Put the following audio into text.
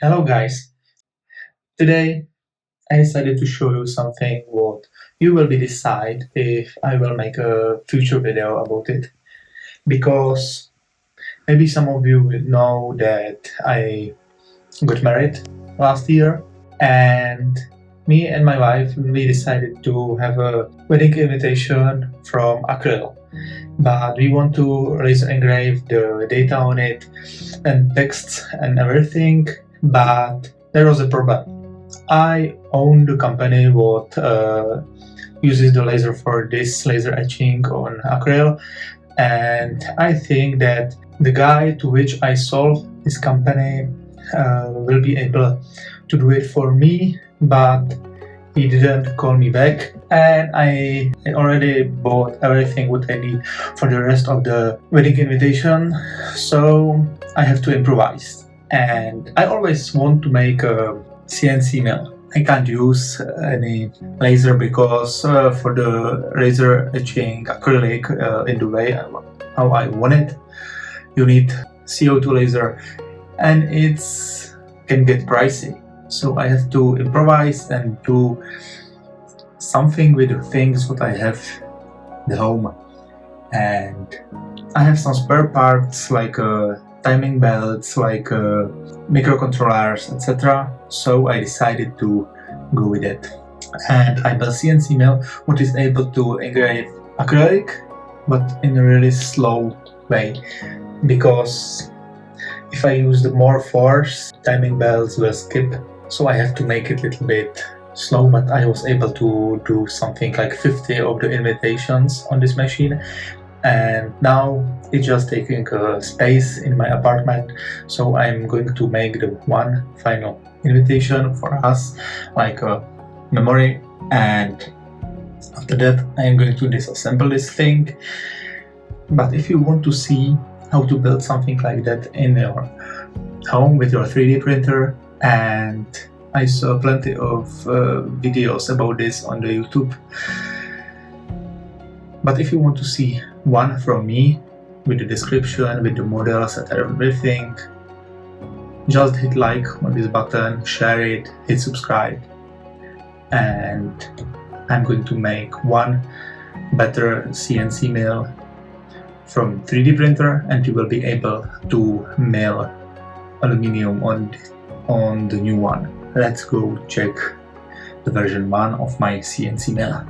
Hello guys, today I decided to show you something what you will be decide if I will make a future video about it, because maybe some of you will know that I got married last year, and me and my wife we decided to have a wedding invitation from acrylic, but we want to laser engrave the data on it and texts and everything, but there was a problem. I own the company what uses the laser for this laser etching on acrylic, and I think that the guy to which I sold this company will be able to do it for me, but he didn't call me back, and I already bought everything what I need for the rest of the wedding invitation, so I have to improvise. And I always want to make a CNC mill. I can't use any laser because for the laser etching acrylic in the way how I want it, you need CO2 laser, and it's can get pricey. So I have to improvise and do something with the things what I have at home. And I have some spare parts like timing belts, like microcontrollers, etc. So I decided to go with it. And I built CNC mill which is able to engrave acrylic, but in a really slow way, because if I use the more force, timing belts will skip, so I have to make it a little bit slow. But I was able to do something like 50 of the invitations on this machine, and now it's just taking space in my apartment, so I'm going to make the one final invitation for us, like a memory, and after that I'm going to disassemble this thing. But if you want to see how to build something like that in your home with your 3D printer, and I saw plenty of videos about this on the YouTube, but if you want to see one from me with the description, with the models and everything, just hit like on this button, share it, hit subscribe, and I'm going to make one better CNC mill from 3D printer, and you will be able to mill aluminium on the new one. Let's go check the version 1 of my CNC mill.